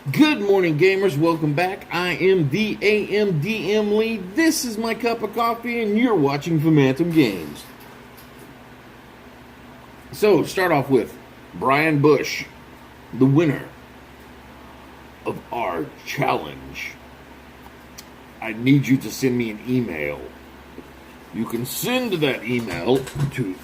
Good morning, gamers. Welcome back. I am the AMDM lead. This is my cup of coffee, and you're watching Phantom Games. So, start off with Brian Bush, the winner of our challenge. I need you to send me an email. You can send that email to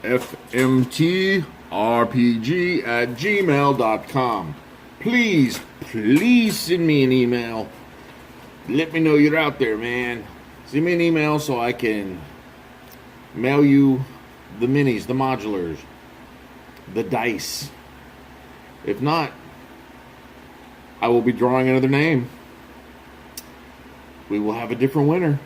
fmtrpg@gmail.com. Please send me an email. Let me know you're out there, man. Send me an email so I can mail you the minis, the modulars, the dice. If not, I will be drawing another name. We will have a different winner.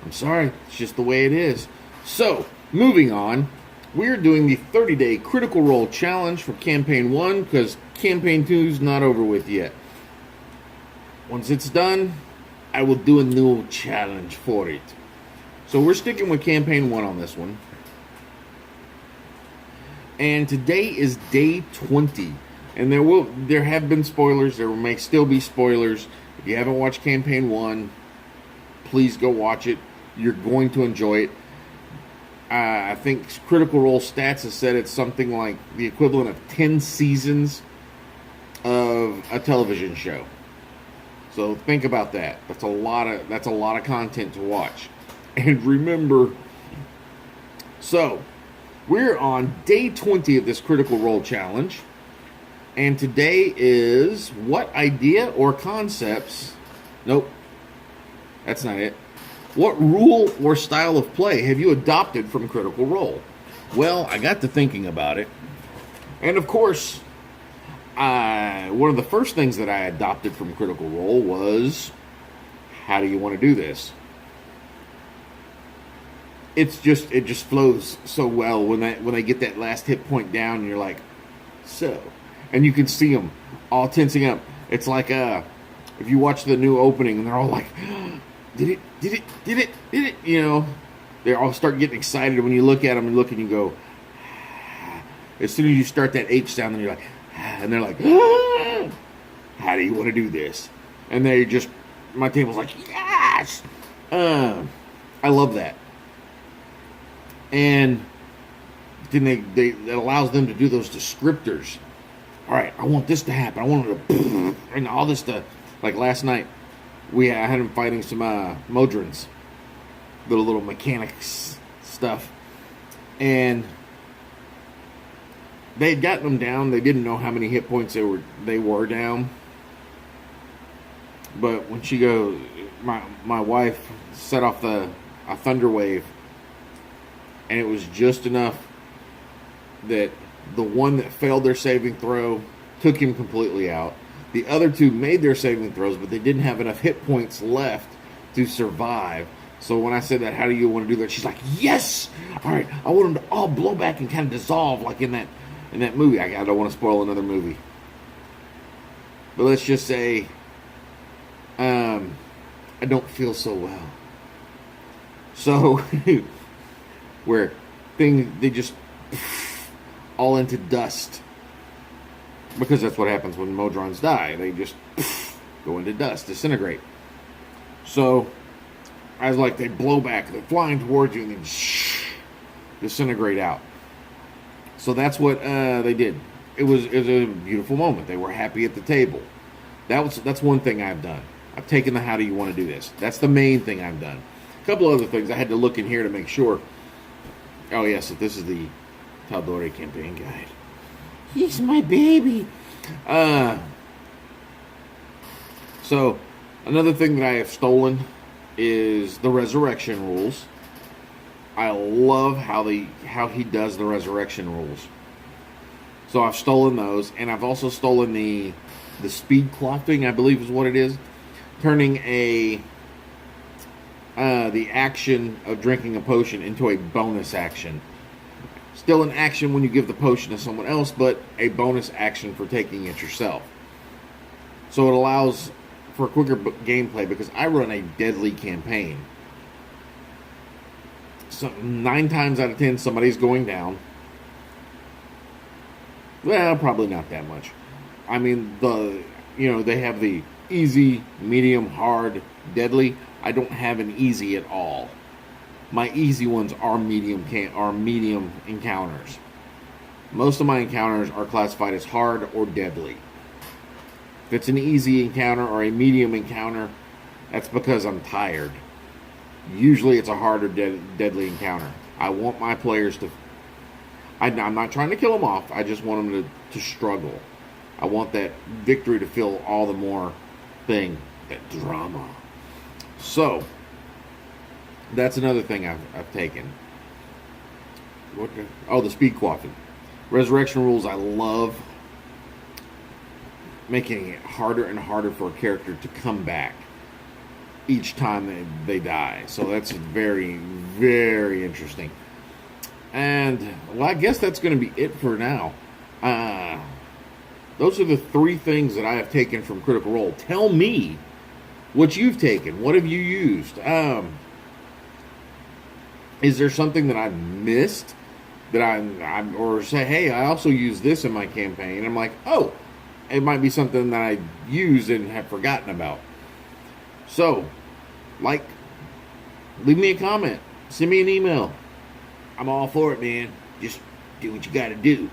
I'm sorry, it's just the way it is. So, moving on, we're doing the 30-day Critical Role Challenge for Campaign 1 because Campaign 2 is not over with yet. Once it's done, I will do a new challenge for it. So we're sticking with Campaign 1 on this one. And today is day 20. And there have been spoilers. There may still be spoilers. If you haven't watched Campaign 1, please go watch it. You're going to enjoy it. I think Critical Role Stats has said it's something like the equivalent of 10 seasons of a television show. So think about that. That's a lot of content to watch. And remember, so we're on day 20 of this Critical Role Challenge. And today is what idea or concepts? Nope. That's not it. What rule or style of play have you adopted from Critical Role? Well, I got to thinking about it. And of course, one of the first things that I adopted from Critical Role was, how do you want to do this? It just flows so well when they get that last hit point down and you're like, so. And you can see them all tensing up. It's like if you watch the new opening and they're all like, did it, you know, they all start getting excited when you look at them and look and you go, as soon as you start that H sound, then you're like, and they're like, how do you want to do this? And they just, my table's like, yes! I love that. And then that allows them to do those descriptors. All right, I want this to happen. I want it to, and all this stuff. Like last night, I had them fighting some Modrons, little mechanics stuff, and they had gotten them down. They didn't know how many hit points they were down. But when she goes, my wife set off a thunder wave, and it was just enough that the one that failed their saving throw took him completely out. The other two made their saving throws, but they didn't have enough hit points left to survive. So when I said that, how do you want to do that? She's like, yes! All right, I want them to all blow back and kind of dissolve like in that movie. I don't want to spoil another movie. But let's just say I don't feel so well. So where they just all into dust. Because that's what happens when Modrons die. They just go into dust, disintegrate. So, I was like, they blow back. They're flying towards you and then disintegrate out. So that's what they did. It was a beautiful moment. They were happy at the table. That's one thing I've done. I've taken the how do you want to do this. That's the main thing I've done. A couple other things. I had to look in here to make sure. Oh, yes, this is the Tal'Dorei campaign guide. He's my baby. So, another thing that I have stolen is the resurrection rules. I love how he does the resurrection rules. So I've stolen those, and I've also stolen the speed clothing, I believe is what it is, turning the action of drinking a potion into a bonus action. Still an action when you give the potion to someone else, but a bonus action for taking it yourself. So it allows for quicker gameplay because I run a deadly campaign. So 9 times out of 10, somebody's going down. Well, probably not that much. I mean, they have the easy, medium, hard, deadly. I don't have an easy at all. My easy ones are medium encounters. Most of my encounters are classified as hard or deadly. If it's an easy encounter or a medium encounter, that's because I'm tired. Usually it's a hard or deadly encounter. I want my players to... I'm not trying to kill them off. I just want them to struggle. I want that victory to feel all the more that drama. So, that's another thing I've taken. The speed quaffing. Resurrection rules I love. Making it harder and harder for a character to come back each time they die. So that's very, very interesting. And, well, I guess that's going to be it for now. Those are the 3 things that I have taken from Critical Role. Tell me what you've taken. What have you used? Is there something that I've missed that or say, hey, I also use this in my campaign. And I'm like, oh, it might be something that I used and have forgotten about. So, leave me a comment. Send me an email. I'm all for it, man. Just do what you got to do.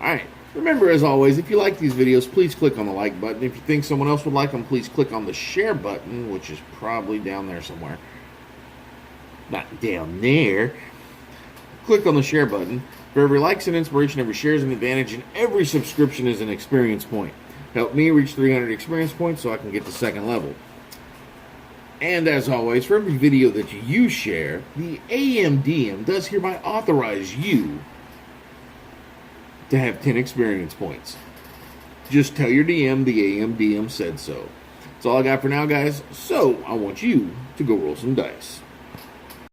All right. Remember, as always, if you like these videos, please click on the like button. If you think someone else would like them, please click on the share button, which is probably down there somewhere. Not down there. Click on the share button. For every like's an inspiration, every share is an advantage, and every subscription is an experience point. Help me reach 300 experience points so I can get to 2nd level. And as always, for every video that you share, the AMDM does hereby authorize you to have 10 experience points. Just tell your DM the AMDM said so. That's all I got for now, guys. So I want you to go roll some dice.